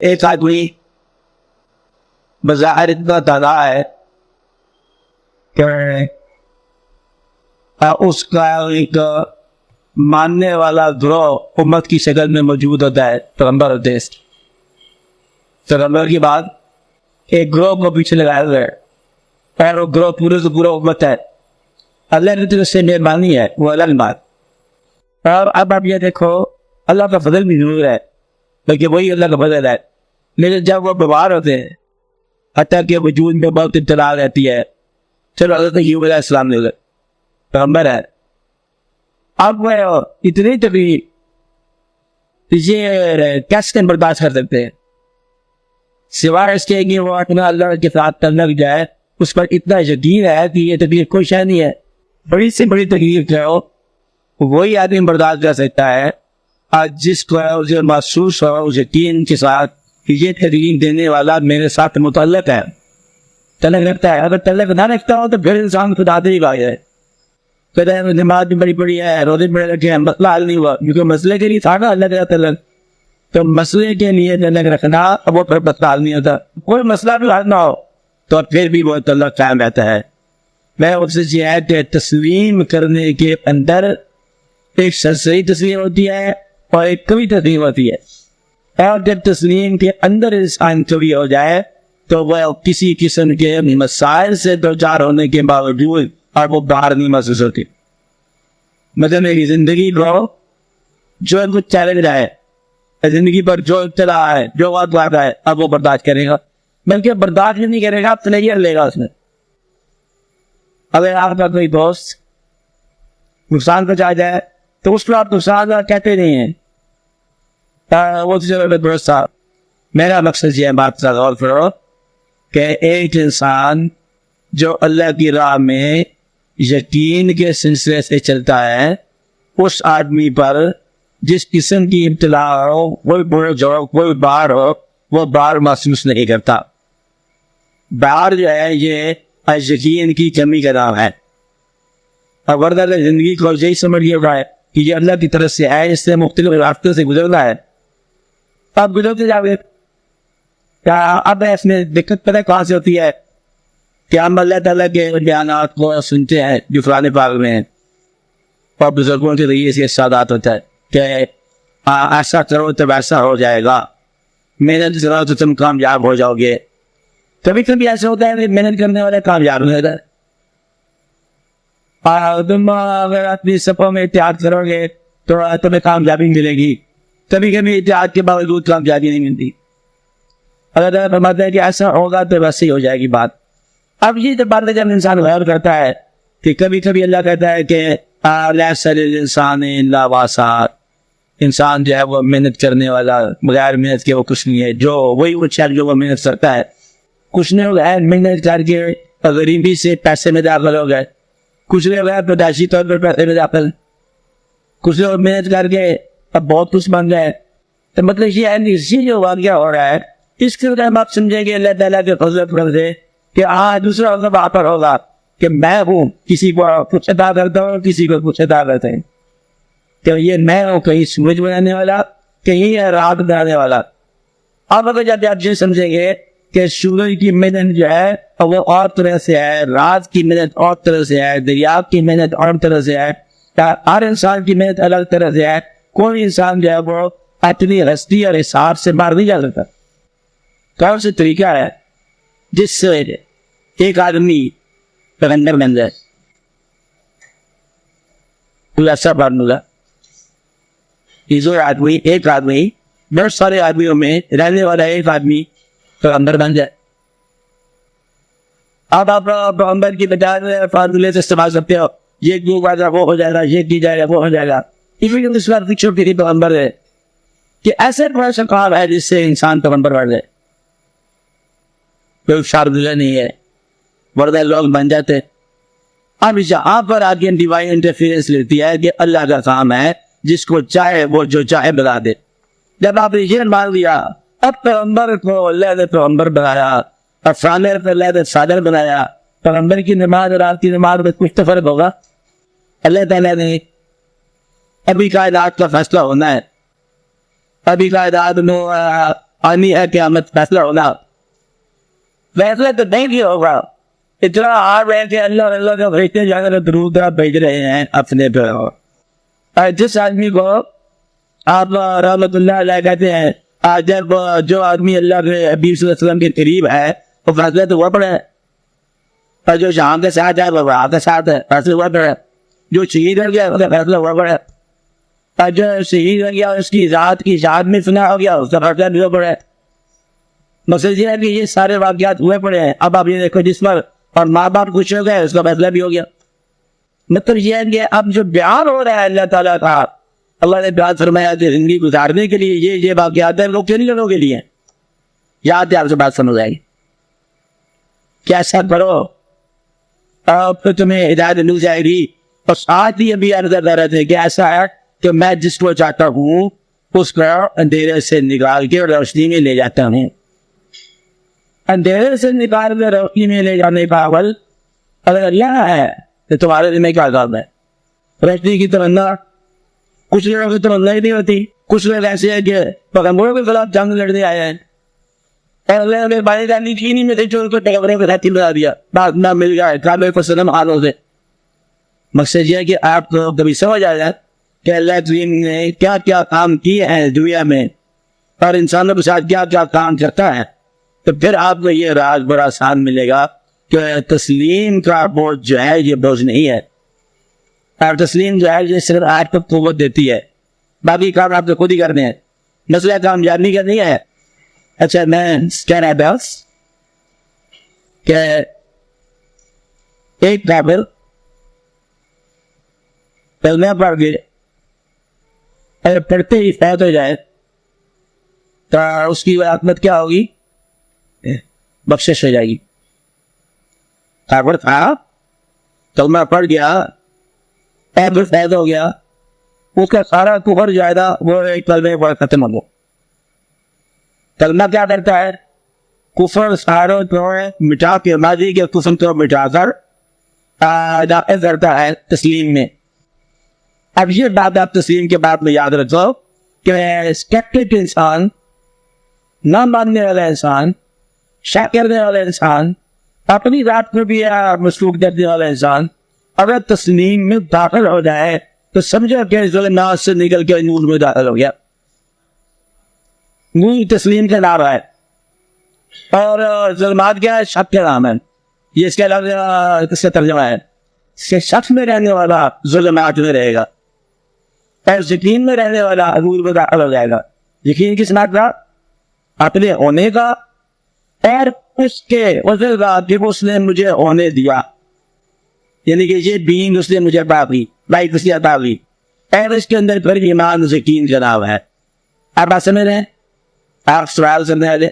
ایک آدمی بظاہر اتنا دانا ہے کہ اس کا ایک ماننے والا گروہ امت کی شکل میں موجود ہوتا ہے پیغمبر اور دیش پیغمبر کی بات ایک گروہ کو پیچھے لگایا ہوا ہے اور وہ گروہ پورے سے پورا امت ہے. اللہ کی طرف سے مہربانی ہے وہ الگ بات. اور اب آپ یہ دیکھو اللہ کا فضل بھی ضرور ہے بلکہ وہی اللہ کا فضل ہے. لیکن جب وہ بیمار ہوتے ہیں حتیٰ کہ وجود میں بہت ابتلا رہتی ہے. چلو حضرت ایوب علیہ السلام نے پیغمبر ہے. اب وہ اتنی تکلیف یہ کیسے برداشت کر سکتے ہیں سوائے اس کے کہ وہ اپنا اللہ کے ساتھ لگ جائے. اس پر اتنا یقین ہے کہ یہ تکلیف کوئی شے نہیں ہے. بڑی سے بڑی تکلیف جو ہے وہی آدمی برداشت کر سکتا ہے آج جس کو اسے محسوس ہو اس یقین کے ساتھ کہ یہ تکلیف دینے والا میرے ساتھ متعلق ہے. تعلق رکھتا ہے. اگر تعلق نہ رکھتا ہو تو پھر انسان خدا ہی بات ہے. کہتا ہے نماز بھی بڑی بڑی ہے روزے بڑے رکھے ہیں مسئلہ حل نہیں ہوا کیونکہ مسئلے کے لیے تھا نا اللہ کا تعلق. تو مسئلے کے لیے تعلق رکھنا وہ پھر مسئلہ حل نہیں ہوتا. کوئی مسئلہ بھی حل نہ ہو تو پھر بھی وہ تعلق قائم رہتا ہے. میں اس سے یہ ہے کہ تسلیم کرنے کے اندر ایک صحیح تسلیم ہوتی ہے اور ایک کبھی تسلیم ہوتی ہے. اور جب تسلیم کے اندر انسان کبھی ہو جائے تو وہ کسی قسم کے مسائل سے دو چار ہونے کے باوجود اور وہ باہر نہیں محسوس ہوتی. مطلب میری زندگی کو جو کچھ چیلنج ہے زندگی پر جو ابتلا ہے جو وقت ہے اب وہ برداشت کرے گا. بلکہ برداشت نہیں کرے گا پلیئر لے گا. اس میں اگر آپ کا کوئی دوست نقصان پہنچا جائے تو اس کو آپ نقصان کہتے نہیں ہیں. وہ درست تھا. میرا مقصد یہ بات کا غور کرو کہ ایک انسان جو اللہ کی راہ میں یقین کے سلسلے سے چلتا ہے اس آدمی پر جس قسم کی ابتلا ہو کوئی بار ہو وہ بار محسوس نہیں کرتا. بار جو ہے یہ یقین کی کمی کا نام ہے. اور ورنہ زندگی کو یہی سمجھ رہا ہے کہ یہ اللہ کی طرف سے ہے اس سے مختلف راستوں سے گزرنا ہے. اب گزرتے جاؤ کیا اب اس میں دقت پتہ کہاں سے ہوتی ہے کہ ہم اللہ تعالیٰ کے بیانات کو سنتے ہیں جو قرآن پاک میں ہیں اور بزرگوں کے ذریعے سے ارشادات ہوتا ہے کہ ایسا کرو تو ویسا ہو جائے گا. محنت کرو تو تم کامیاب ہو جاؤ گے. کبھی کبھی ایسا ہوتا ہے کہ محنت کرنے والے کامیاب نہیں ہوتا. تم اگر اپنی سفوں میں اتحاد کرو گے تو تمہیں کامیابی ملے گی. کبھی کبھی اتحاد کے باوجود کامیابی نہیں ملتی. اگر فرماتے ہیں کہ ایسا ہوگا تو ویسے ہی ہو جائے گی بات. اب یہ تو بات جب انسان غور کرتا ہے کہ کبھی کبھی اللہ کہتا ہے کہ لیس للانسان الا ما سعی. انسان جو ہے وہ محنت کرنے والا بغیر محنت کے وہ کچھ نہیں ہے. جو وہی وہ شخص جو وہ محنت کرتا ہے کچھ نہیں ہوگا. محنت کر کے غریبی سے پیسے میں داخل ہو گئے. کچھ لوگ پیدائشی طور پر پیسے میں داخل. کچھ لوگ محنت کر کے اب بہت کچھ بن گئے. تو مطلب یہ ہے اسی جو واقعہ ہو رہا ہے اس کے بعد آپ سمجھیں گے اللہ تعالیٰ کے فضل پر سے کہ دوسرا وہاں پر ہوگا کہ میں ہوں کسی کو کچھ عطا کرتا ہوں کسی کو کچھ عطا کرتے ہیں. کہ یہ میں ہوں کہیں سورج بنانے والا کہیں رات بنانے والا. اب اگر جب آپ یہ سمجھیں گے کہ سورج کی محنت جو ہے وہ اور طرح سے ہے رات کی محنت اور طرح سے ہے دریا کی محنت اور طرح سے ہے ہر انسان کی محنت الگ طرح سے ہے. کوئی انسان جو ہے وہ اپنی ہستی اور حساب سے باہر نہیں جا سکتا. کون سے طریقہ ہے جس سے ایک آدمی پیغمبر بن جائے. ایسا بنوگا آدمی ایک آدمی بہت سارے آدمیوں میں رہنے والا ایک آدمی پیغمبر بن جائے. اب آپ پیغمبر کی بجائے فارمولے سے استعمال کرتے ہو یہ کیوں وہ ہو جائے گا یہ کی جائے گا وہ ہو جائے گا. اس بار چھوٹی پیغمبر ہے کہ ایسے بڑا سا کام ہے جس سے انسان پیغمبر بن جائے. کوئی فارمولہ نہیں ہے ورنہ لوگ بن جاتے. اب یہاں پر آگے ڈیوائن انٹرفیئرنس لیتی ہے کہ اللہ کا کام ہے جس کو چاہے وہ جو چاہے بنا دے. جب آپ نے یہ مان لیا اب پیغمبر کو اللہ نے پیغمبر بنایا افراد پر اللہ نے صادر بنایا. پیغمبر کی نماز اور آپ کی نماز میں کچھ تو فرق ہوگا. اللہ تعالیٰ نے ابھی کائنات کا فیصلہ ہونا ہے. ابھی کائنات میں آنی ہے قیامت فیصلہ ہونا. فیصلہ تو نہیں بھی ہوگا. اتنا آ رہے تھے اللہ کا بھیجتے جا کر درود بھیج رہے ہیں اپنے پہ. جس آدمی کو آپ رحمت اللہ علیہ کہتے ہیں جب جو آدمی اللہ کے حبیب صلی اللہ علیہ وسلم کے قریب ہے وہ فیصلہ تو وہ پڑے. اور جو شام کے ساتھ ہے وہ وہاں کے ساتھ ہے, فیصلہ ہوا پڑے. جو شہید ہو گیا اس کا فیصلہ ہوا پڑے. اور جو شہید ہو گیا اس کی ذات کی ذات میں فنا ہو گیا اس کا فیصلہ بھی ہوا پڑے. مقصد یہ ہے کہ یہ سارے واقعات ہوئے پڑے ہیں. اب آپ یہ دیکھو جس پر اور ماں باپ خوش ہو گئے اس کا فیصلہ بھی ہو گیا. مطلب یہ ہے کہ اب جو بیان ہو رہا ہے اللہ تعالیٰ کا, اللہ نے بیان فرمایا کہ زندگی گزارنے کے لیے یہ واقعات ہیں لوگ کن لوگوں کے لیے. یاد ہے آپ سے بات سمجھ آئے گی کہ ایسا کرو اب تو تمہیں ہدایت مل جائے گی. اور ساتھ ہی ابھی عرض کر رہے تھے کہ ایسا ہے کہ میں جس کو چاہتا ہوں اس کو اندھیرے سے نکال کے روشنی میں لے جاتا ہوں. اندھیرے سے نکال کے روشنی میں لے جانے کا عمل اگر اللہ ہے تو تمہارے دل میں کیا عذاب ہے. روشنی کی تمنا کچھ لوگوں کی تمنا ہی نہیں ہوتی. کچھ لوگ ایسے ہیں کہ پیغمبروں کے خلاف جنگ لڑنے آئے ہیں. اللہ نے بانی جانی تھی نہیں میں سے جو پیغمبروں کے ساتھ بنا دیا بات نہ مل جائے کعبے کو صنم حالوں سے. مقصد یہ ہے کہ آپ کو کبھی سمجھ آ جائے کہ اللہ نے کیا کیا کام کیے ہیں دنیا میں اور انسانوں کے ساتھ کیا کیا کام کرتا ہے, تو پھر آپ کو یہ راز بڑا آسان ملے گا کہ تسلیم کا بوجھ جو ہے یہ بوجھ نہیں ہے. اور تسلیم جو ہے یہ صرف آپ کو قوت دیتی ہے, باقی کام آپ کو خود ہی کرنے ہیں. مسئلہ کامیابی کا نہیں ہے. اچھا میں کہہ رہا بس کہ ایک ٹریول پہلے پڑھ گئے اگر پڑھتے ہی فیض ہو جائے تو اس کی عاقبت کیا ہوگی؟ بخشش ہو جائے گی. کافر تھا کلمہ پڑھ گیا ایبر فیض ہو گیا اس کا سارا کفر جائدہ وہ ایک کلمے پر ختم ہو گیا. کلمہ کیا کرتا ہے؟ کفر ساروں کو مٹا کے ماضی کے کفر کو مٹا کر داخل کرتا ہے تسلیم میں. اب یہ بات آپ تسلیم کے بعد میں یاد رکھو کہ اسکیپٹک انسان, نہ ماننے والا انسان, شک کرنے والا انسان, اپنی ذات کو بھی مسلوک کرنے والا انسان اگر تسلیم میں داخل ہو جائے تو سمجھو کہ ظلمات سے نکل کے نور میں داخل ہو گیا. نور تسلیم کا نام ہے اور ظلمات کیا ہے؟ شک کا نام ہے. یہ اس کے علاوہ کس کا ترجمہ ہے؟ اس کے شک میں رہنے والا ظلمات میں رہے گا اور یقین میں رہنے والا نور میں داخل ہو جائے گا. یقین کس بات کا؟ اپنے ہونے کا اور اس کے وجہ کا کہ اس نے مجھے ہونے دیا, یعنی کہ یہ بینگ اس نے مجھے عطا کی, لائف اس نے عطا کی, اور اس کے اندر پھر ایمان یقین کا نام ہے. آپ بات سمجھ رہے ہیں؟ آپ سوال کرنے والے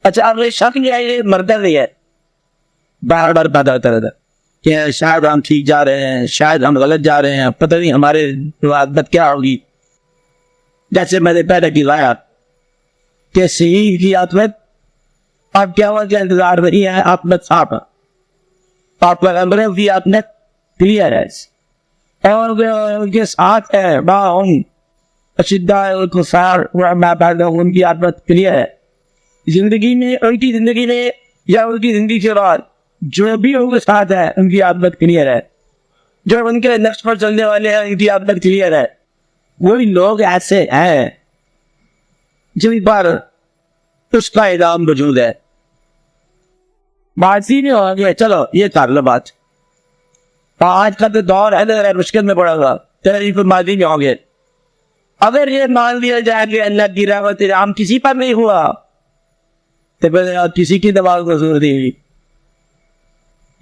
اچھا اب یہ شک جو ہے یہ مرتا نہیں ہے, بار بار پیدا ہوتا رہتا کہ شاید ہم ٹھیک جا رہے ہیں شاید ہم غلط جا رہے ہیں, پتہ نہیں ہمارے عادت کیا ہوگی. جیسے میں نے پہلے کی لایا کہ صحیح کی عادت آپ کیا ہوا کہ انتظار نہیں ہے, آپ میں صاف ہے, آپ پیغمبروں کی عادت کلیئر ہے اور ان کے ساتھ ہے باہم اشداء الکفار وما بعدهم, ان کی عادت کلیئر ہے. زندگی میں ان کی زندگی میں یا ان کی زندگی کے بعد جو بھی ان کے ساتھ ہے ان کی عادت کلیئر ہے. جو ان کے نقش پر چلنے والے ہیں ان کی عادت کلیئر ہے. وہی لوگ ایسے ہیں جن پر اس کا اعلان موجود ہے. بات ہی نہیں ہو گیا, چلو یہ کر لو بات. آج کا تو دور ہے نا مشکل میں پڑا گا, تحریف ماضی میں ہو گئے. اگر یہ مان لیا جائے کہ اللہ کی رحمت عام کسی پر نہیں ہوا تو پھر کسی کی دماغ کو ضرورت نہیں,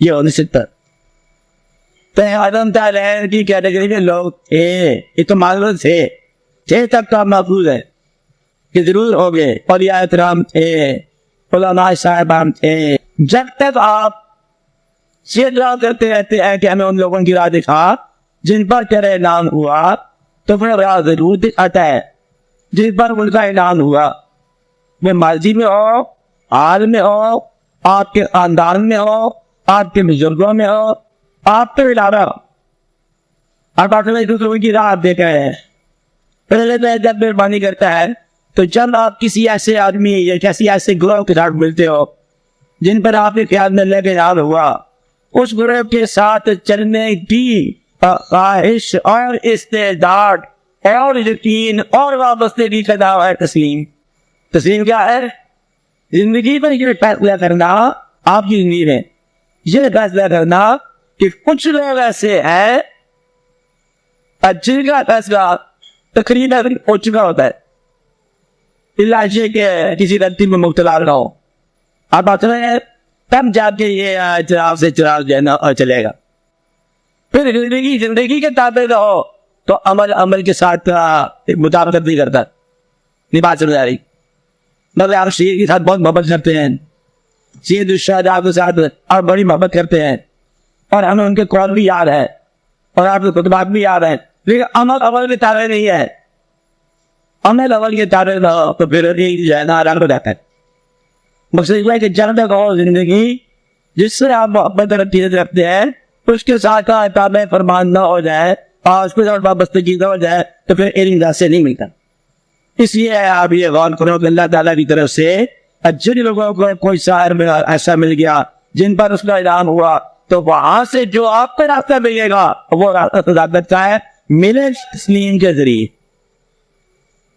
یہ ہو نہیں سکتا. تو آدم تعالیٰ کی کیٹیگری میں لوگ تھے, یہ تو معلوم تھے تک کا محفوظ ہے کہ ضرور ہو گئے. اولیاء کرام تھے, علماء صاحبان تھے. جب تک آپ یہ دعا کرتے رہتے ہیں کہ ہمیں ان لوگوں کی راہ دکھا جن پر تیرا اعلان ہوا, تو پھر راہ ضرور دکھاتا ہے جن پر ان کا اعلان ہوا. وہ ماضی میں ہو, حال میں ہو, آپ کے خاندان میں ہو, آپ کے بزرگوں میں ہو, آپ پہ علاوہ آپ اپنے دوسروں کی راہ دیکھ رہے ہیں. پہلے تو جب مہربانی کرتا ہے تو جب آپ کسی ایسے آدمی یا کسی ایسے گروہ کے ساتھ ملتے ہو جن پر آپ کے خیال میں لے کے یاد ہوا، اس گروہ کے ساتھ چلنے کی خواہش اور استعداد اور یقین اور وابستگی کا نام ہے تسلیم۔ تسلیم کیا ہے؟ زندگی پر یہ فیصلہ کرنا، آپ کی زندگی میں یہ فیصلہ کرنا کہ کچھ لوگ ایسے ہیں جن کا فیصلہ تقریباً ہو چکا ہوتا ہے، علاجے کے کسی غلطی میں مبتلا نہ ہو، آپ آتے ہیں تب جا کے یہ چراغ سے چراغ جانا چلے گا۔ پھر زندگی کے تابع رہو تو عمل کے ساتھ مطابقت نہیں کرتا، نہیں بات سمجھ آ رہی؟ مگر آپ شیر کے ساتھ بہت محبت کرتے ہیں، شیر الشہداء کے ساتھ اور بڑی محبت کرتے ہیں، اور ہمیں ان کے قول بھی یاد ہے اور آپ کے خطبات بھی یاد ہیں، لیکن عمل کے تابع نہیں ہے۔ عمل کے تابع رہو تو پھر جو ہے نا آرام ہو جاتا ہے۔ مقصد یہ ہے کہ جب تک ہو زندگی جس سے آپ محبت رکھتے ہیں اس کے ساتھ تابع فرمان نہ ہو جائے اور اس کے ساتھ وابستگی نہ ہو جائے تو پھر علم سے نہیں ملتا۔ اس لیے آپ یہ غور کرو کہ اللہ تعالیٰ کی طرف سے جن لوگوں کو کوئی شاعر میں ایسا مل گیا جن پر اس کا انعام ہوا تو وہاں سے جو آپ کا راستہ ملے گا وہ راستہ صداقت کا ہے، ملے تسلیم کے ذریعے۔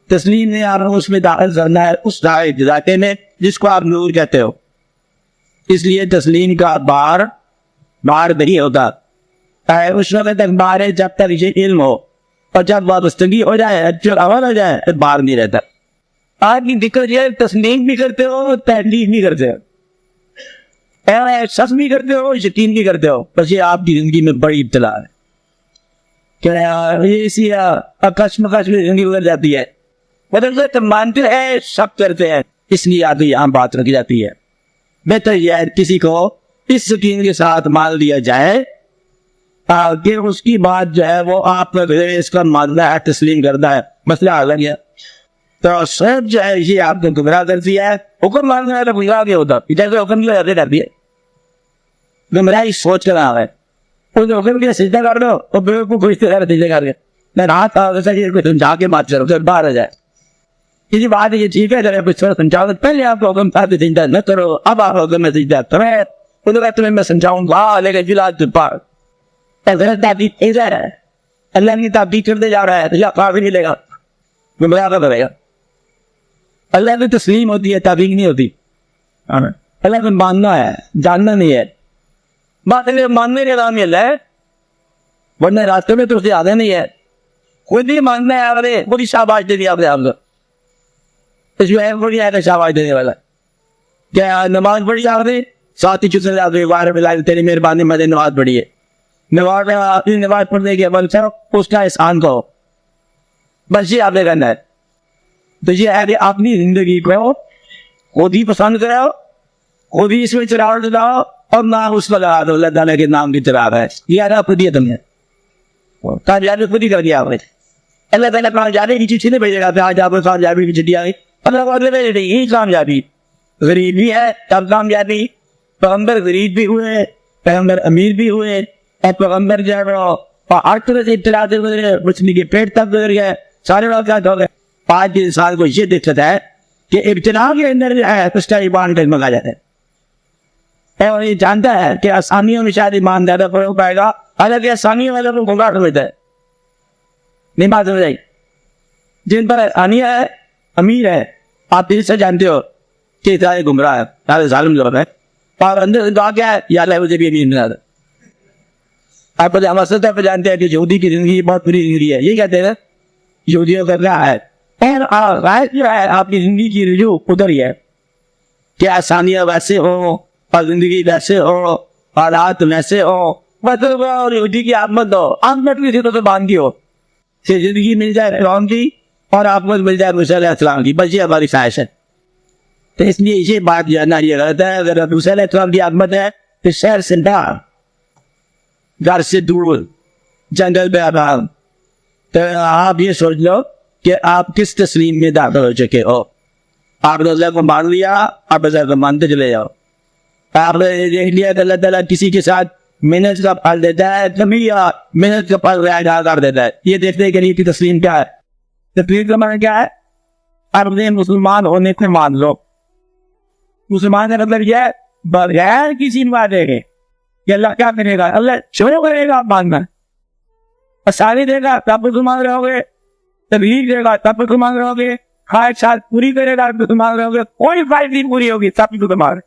تسلیم نے آپ اس میں داخل کرنا ہے اس ذاتے میں جس کو آپ نور کہتے ہو۔ اس لیے تسلیم کا بار نہیں ہوتا، اس وقت تک بار ہے جب تک یہ علم ہو، اور جب وابستگی ہو جائے، جب عمل ہو جائے پھر بار نہیں رہتا۔ آپ کی دقت یہ تسلیم بھی کرتے ہو، تحلیل بھی کرتے ہو، شخص بھی کرتے ہو، یقین بھی کرتے ہو، بس یہ آپ کی زندگی میں بڑی ابتلا ہے کہ یہ اسی کشمکش میں زندگی گزر جاتی ہے۔ مطلب مانتے ہیں شک کرتے ہیں، اس لیے آپ یہاں بات رکھی جاتی ہے۔ بہتر یہ ہے کسی کو اس یقین کے ساتھ مان لیا جائے کہ اس کی بات جو ہے وہ آپ اس کا ماننا ہے، تسلیم کرنا ہے، مسئلہ حل ہے۔ تو سب جو ہے یہ آپ نے گمراہ کر دیا ہے۔ حکم ماننا ہے تو گمراہ کیا ہوتا، جیسے حکم کی حرکت کرتی ہے، گمراہی سوچ کر آ گئے اس حکم کے سجدہ کر دو اور بالکل کوئی سجدہ کر کے میں رات سمجھا کے بات کرو پھر باہر آ جائے۔ یہ بات یہ ٹھیک ہے، جب کچھ سمجھاؤ پہلے آپ کو حکم ساتھ سجدہ نہ کرو، اب آپ حکم میں سجدہ کریں، تمہیں میں سمجھاؤں گا، لیکن فی الحال تم پاک غلط تعبیر ہے، اللہ نے تعبیر کرتے جا رہا ہے تو یا کافی نہیں لے گا، گمراہ کرے گا۔ اللہ میں تسلیم ہوتی ہے، تعبیر نہیں ہوتی۔ اللہ میں ماننا ہے، جاننا نہیں ہے۔ بات ماننے کے نام یہ اللہ ہے، ورنہ راستے میں تو اسے آدھا نہیں ہے، خود ہی ماننا ہے۔ اگر بڑی شاباش دے دیا آپ نے، آپ کو اس میں بڑی ہے شاباش دینے والا کیا؟ نماز پڑھی آپ نے، ساتھ ہی چسے آپ نے تیری مہربانی میں نے نماز پڑھی ہے، نماز پڑھنے کے بعد اس کا احسان کہو، بس یہ آپ نے کرنا ہے۔ تو یہ ہے کہ اپنی زندگی کو خود ہی پسند کرو، خود ہی اس میں چراغ جلاؤ اور نہ اس پر لگا دو اللہ تعالیٰ کے نام کی چراغ ہے۔ یہ آدھا خود ہی تم نے کامیابی خود ہی کر دیا آپ نے۔ اللہ تعالیٰ کامیابی کی چٹھی نہیں بھیجے گا کہ آج آپ کو کامیابی کی چٹھی آئی، یہی کامیابی غریبی ہے۔ تب کامیابی پیغمبر غریب بھی ہوئے، پیغمبر امیر بھی ہوئے، اور پیغمبر جو ہے ہر طرح سے اطلاع دے گزرے، مچھلی کے پیٹ تک گزر گئے، سارے واقعات ہو گئے۔ آج کے انسان کو یہ دقت ہے کہ ابتدا کے اندر جو ہے اس کا ایمان ڈگمگا جاتا ہے، اور یہ جانتا ہے کہ آسانیوں میں شاید ایمان زیادہ ہو پائے گا، حالانکہ آسانیوں والے کو گمراہ سمجھتا ہے۔ نہیں بات سمجھ آئی؟ جن پر آسانیاں ہے، امیر ہے، آپ دل سے جانتے ہو کہ سارے گمراہ ہے، سارے ظالم لوگ ہیں، اور اندر سے دعا کیا ہے، یا اللہ مجھے بھی امیر نہیں آتا۔ آپ ہم سطح پہ جانتے ہیں کہ یہودی کی زندگی بہت بری زندگی ہے، یہ کہتے ہیں یہودیوں کا کیا ہے، اور جو ہے آپ کی زندگی کی رجوع ادھر ہی ہے کہ آسانیاں ویسے ہو اور زندگی ویسے ہو، حالات ویسے ہو، مطلب اور یہودی کی آمد ہو، آمد کی تو باندھی ہو کہ زندگی مل جائے فرعون کی اور آمد مل جائے موسیٰ علیہ السلام کی، بس یہ ہماری خواہش ہے۔ تو اس لیے یہ بات جاننا یہ غلط ہے۔ اگر موسیٰ علیہ السلام کی آمد ہے تو شہر سے باہر، گھر سے دور، جنگل میں آباد، تو آپ یہ سوچ لو کہ آپ کس تسلیم میں داخل ہو چکے ہو۔ آپ نے اللہ کو مان لیا، آپ اللہ کو مانتے چلے جاؤ۔ آپ نے دیکھ لیا کہ اللہ تعالیٰ کسی کے ساتھ محنت کا پھل دیتا ہے، کبھی محنت کا پھل رعایت کر دیتا ہے۔ یہ دیکھنے کے لیے کہ تسلیم کیا ہے، تسلیم کا معنی کیا ہے اپنے مسلمان ہونے کو مان لو. مسلمان کا مطلب یہ ہے بغیر کسی وعدے کے کہ اللہ کیا کرے گا, اللہ شروع کرے گا مانگنا, آسانی دے گا تب مسلمان رہو گے, تبلیغ دے گا تب مسلمان رہو گے, خواہشات پوری کرے گا مسلمان رہو گے, کوئی خواہش نہیں پوری ہوگی تب مسلمان.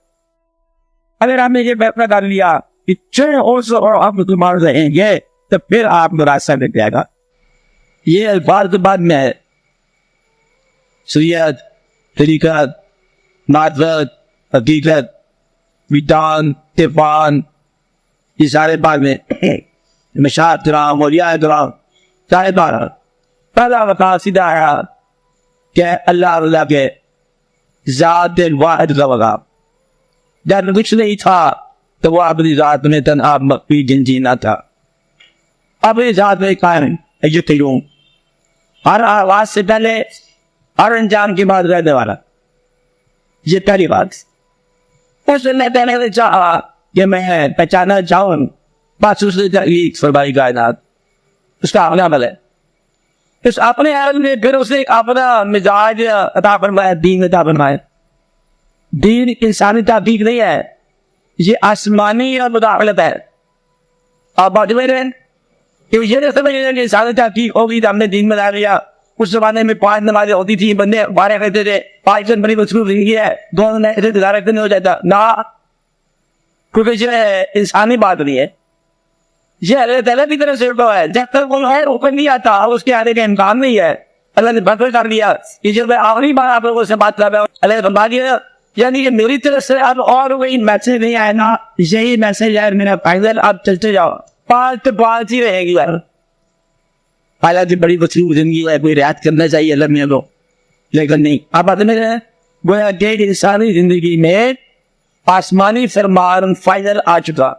اگر آپ نے یہ فیصلہ کر لیا کہ اور آپ مسلمان رہیں گے تو پھر آپ کو راستہ مل جائے گا. یہ الفاظ بعد میں ہے, شریعت, طریقت, معرفت, حقیقت, وجدان, عرفان, یہ سارے بعد میں. مشاہد کرام, اولیاء کرام, سارے بار پہلا وقت سیدھا آیا کہ اللہ کے ذات واحد کا وقت. جب کچھ نہیں تھا تو وہ اپنی ذات میں تنہا مخفی جنجینا تھا, اپنی ذات میں قائم یقین, ہر آواز سے پہلے ہر انجام کی بات رہنے والا. یہ پہلی بات. اس نے پہلے سے چاہا کہ میں پہچانا چاہوں, بس اس نے تحقیق فرمائی کائنات, اس کا اپنا عمل ہے. اس اپنے عمل میں پھر اس نے اپنا مزاج عطا فرمایا, دین عطا فرمایا. دین انسانی تحقیق نہیں ہے, یہ آسمانی اور مداخلت ہے. آپ بات میں رہیں کہ یہ نہیں سمجھیں کہ انسانی تحقیق ہوگی تو ہم نے دین بنا لیا. اس زمانے میں 5 نمازیں ہوتی تھی, بندے بارے کرتے تھے, 5 دن بڑی مصروف رہی ہے, 2 دن گزارت نہیں ہو جاتا نہ, کیونکہ یہ انسانی بات نہیں ہے, یہ اللہ تعالیٰ کی طرف سے ہے. جب تک وہ ہے اوپر نہیں آتا اس کے آنے کا امکان نہیں ہے. اللہ نے بدل کر لیا. یہ جب میں آخری بار آپ لوگوں سے بات کر رہا ہوں, اللہ نے بتا دیا یعنی کہ میری طرف سے اب اور کوئی میسج نہیں آئے نا, یہی میسج ہے میرا فائنل, آپ چلتے جاؤ, 5 ہی رہے گی. حالانکہ بڑی مصروف زندگی ہے, کوئی رعایت کرنا چاہیے اللہ میں لوگ, لیکن نہیں. آپ بات میں گویا کہ انسانی زندگی میں آسمانی فرمان فائنل آ چکا,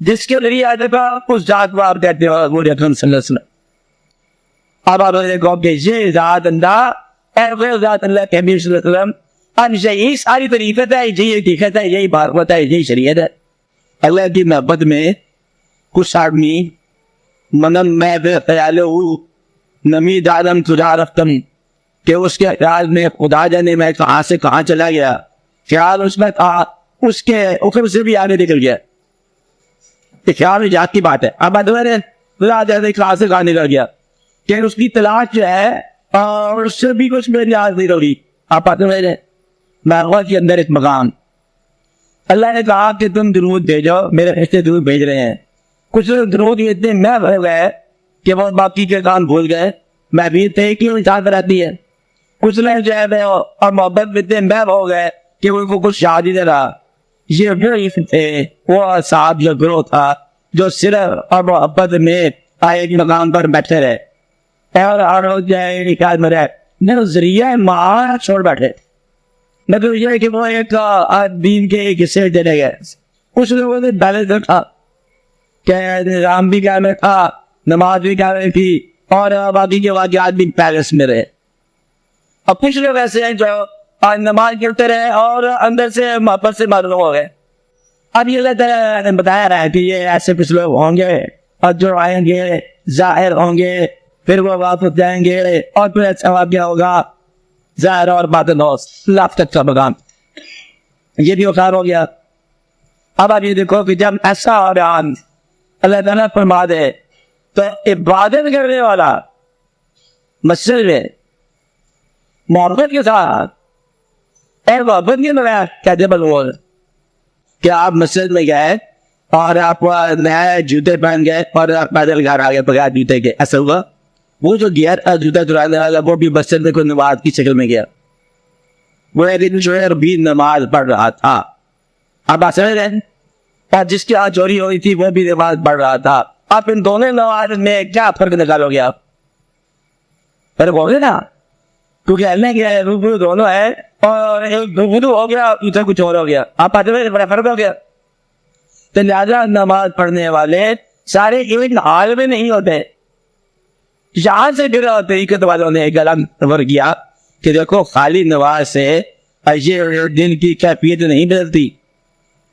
جس کے ذریعے آ چکا اس ذات کو آپ کہتے ہو وہ اکرم صلی اللہ علیہ وسلم. اب آپ نے کہا کہ یہ ذات اللہ اے ذات اللہ کے حبیب صلی اللہ علیہ وسلم, یہی ساری طریقت ہے, یہی حقیقت ہے, یہی بات ہے, یہی شریعت ہے. اللہ کی محبت میں کچھ آدمی منم میں خیال نمی دادم تجا رفتم کہ اس کے خیال میں خدا جانے میں کہاں سے کہاں چلا گیا, خیال اس میں تھا اس کے حکم سے بھی آگے نکل گیا. یہ خیال ایجاد کی بات ہے. اب خدا جانے کہاں سے کہاں نکل گیا کہ اس کی تلاش جو ہے اور اس سے بھی کچھ میری یاد نہیں ہوگی. آپ آتے میرے محبوبہ کے اندر ایک مقام, اللہ نے کہا کہ تم درود بھیجو, میرے ایسے درود بھیج رہے ہیں. کچھ درود اتنے میں بھر گئے کہ وہ باقی کے کام بھول گئے. میں بھی تھے کیوں ساتھ رہتی ہے. کچھ لوگ جو ہے اور محبت میں اتنے میں ہو گئے کہ ان کو کچھ یاد ہی نہیں رہا. یہ تھے وہ صاحب جو گروہ تھا جو صرف اور محبت میں ایک مقام پر بیٹھے رہے اور میرا ذریعہ ماں چھوڑ بیٹھے. مطلب یہ کہ وہ ایک دین کے ایک حصے چلے گئے. کچھ لوگوں نے بیلنس رکھا کہ نظام بھی کیا میں تھا, نماز بھی کیا میں تھی, اور باقی کے واقعات بھی پیلس میں رہے. اب کچھ لوگ ایسے ہیں جو نماز کرتے رہے اور اندر سے محبت سے معلوم ہو گئے. اب یہ اللہ تعالیٰ نے بتایا رہا ہے کہ یہ ایسے کچھ لوگ ہوں گے اور جو آئیں گے ظاہر ہوں گے, پھر وہ واپس جائیں گے اور پھر اچھا واقعہ ہوگا ظاہر اور باطن ہو لاکھ تک کا مقام. یہ بھی وقار ہو گیا. اب آپ یہ دیکھو کہ جب ایسا ہو رہا اللہ تعالیٰ فرما دے تو عبادت کرنے والا مسجد میں محبت کے ساتھ محبت کے نیا کہتے بلوز کہ آپ مسجد میں گئے اور آپ نیا جوتے پہن گئے اور پیدل گھر آ گئے بغیر جوتے کے. ایسا ہوا وہ جو گیا جوتا چرانے والا وہ بھی مسجد میں کوئی نماز کی شکل میں گیا, وہ جو ہے بھی نماز پڑھ رہا تھا. آپ بات سمجھ رہے ہیں, جس کی آج چوری ہوئی تھی وہ بھی نماز پڑھ رہا تھا. آپ ان دونوں نماز میں کیا فرق نکالو گے؟ آپ فرق ہو گیا نا, کیونکہ اللہ کے روبرو دونوں ہے اور روبرو ہو گیا ادھر کچھ اور ہو گیا. آپ آتے ہوئے بڑا فرق ہو گیا. تو لہٰذا نماز پڑھنے والے سارے ایک حال میں نہیں ہوتے. یہاں سے گرا طریقت والوں نے ایک الگ خبر کیا کہ دیکھو خالی نماز سے یہ دن کی کیفیت نہیں بدلتی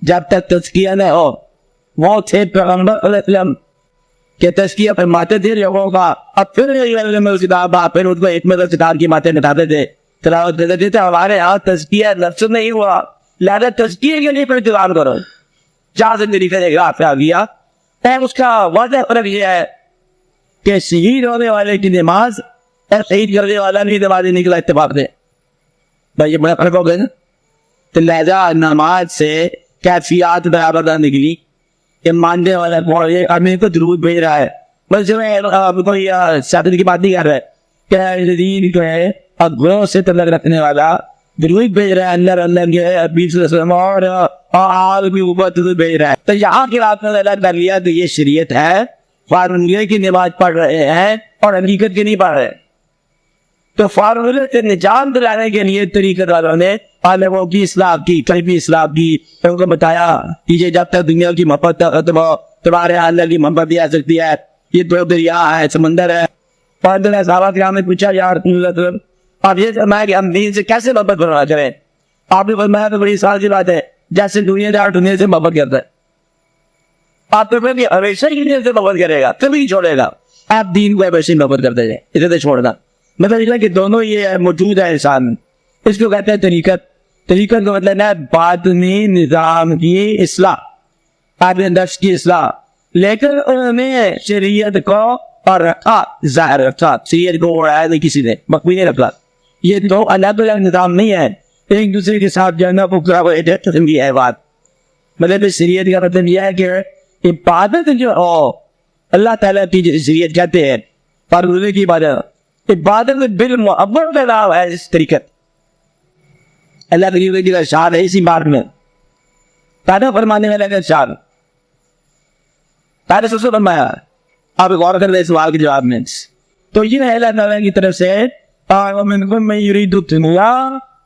جب تک تزکیہ نہ ہو. وہ تھے پیغمبر علیہ السلام کہ تزکیہ فرماتے تھے لوگوں کا. اب پھر کتاب پھر ان کو حکمت اور کتاب کی باتیں بتاتے تھے, تلاوت کرتے تھے. ہمارے یہاں تزکیہ نفس نہیں ہوا, لہذا تزکیے کے لیے پھر انتظام کرو. جہاں زندگی کرے گا آپ آ گیا. اس کا واضح فرق یہ ہے کہ شہید ہونے والے کی نماز اور شہید کرنے والا نہیں نمازی نکلا اتفاق سے. بھائی یہ بڑا فرق ہو گیا نا. تو لہذا نماز سے کیفیات برابر نہ نکلی کہ ماننے والا ہمیں کو درود بھیج رہا ہے. بس کوئی شادی کی بات نہیں کر رہا ہے کہ جو ہے گھروں سے تعلق رکھنے والا درود بھیج رہا ہے اللہ کے حبیب صلی اللہ علیہ وسلم اور بھی اوپر درود بھیج رہا ہے. تو یہاں کی بات میں اللہ کر لیا تو یہ شریعت ہے. فارمولے کی نماز پڑھ رہے ہیں اور حقیقت کی نہیں پڑھ رہے. تو فارمولے سے نجات دلانے کے لیے طریقت والوں نے عالموں کی اصلاح کی, قلبی اصلاح کی. ان کو بتایا کہ یہ جب تک دنیا کی محبت ختم ہو تمہارے اللہ کی محبت بھی آ سکتی ہے. یہ دو دریا ہے, سمندر ہے. صحابہ کرام نے پوچھا یا رسول اللہ آپ یہ فرمایا کہ ہم دین سے کیسے محبت بنانا چاہیں. آپ نے فرمایا تو بڑی سادی بات ہے, جیسے دنیا دار دنیا سے محبت کرتا ہے. آپ تو پھر ہمیشہ ہی دنیا سے محبت کرے گا, کبھی نہیں چھوڑے گا. آپ دین کو ہمیشہ محبت کرتے جائیں, اسے تو چھوڑنا. مطلب کہ دونوں یہ موجود ہے انسان میں. اس کو کہتے ہیں طریقت. طریقت کا مطلب ہے باطنی نظام کی اصلاح, اپنے نفس کی اصلاح. لیکن انہوں نے شریعت کو اور رکھا, ظاہر رکھا. شریعت کو اڑایا نہیں کسی نے, مقبول نہیں رکھا. یہ دو الگ الگ نظام نہیں ہے, ایک دوسرے کے ساتھ جانا قسم کی ہے بات. مطلب شریعت کا مطلب یہ ہے کہ عبادت جو اللہ تعالیٰ کی شریعت کہتے ہیں فارمولے کی عبادت بالمحبت کا نام ہے اس طریقت. اللہ تعالیٰ کا شان ہے اسی بات میں. پیدا فرمانے والا کا شان پیدا سب سے فرمایا. آپ غور کر رہے سوال کے جواب میں. تو یہ ہے اللہ تعالیٰ کی طرف سے وَمِنْكُمْ مَن يُرِيدُ الدُّنْيَا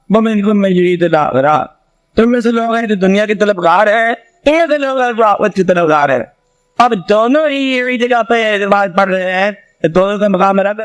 وَمِنْكُمْ مَن يُرِيدُ الْآخِرَةَ. تم میں سے لوگ ہیں جو دنیا کی طلبگار ہیں, ایسے لوگ ہیں جو آخرت کی طلبگار ہیں. اب دونوں ہی جگہ پہ نماز پڑھ رہے ہیں, دونوں کا مقام رکھ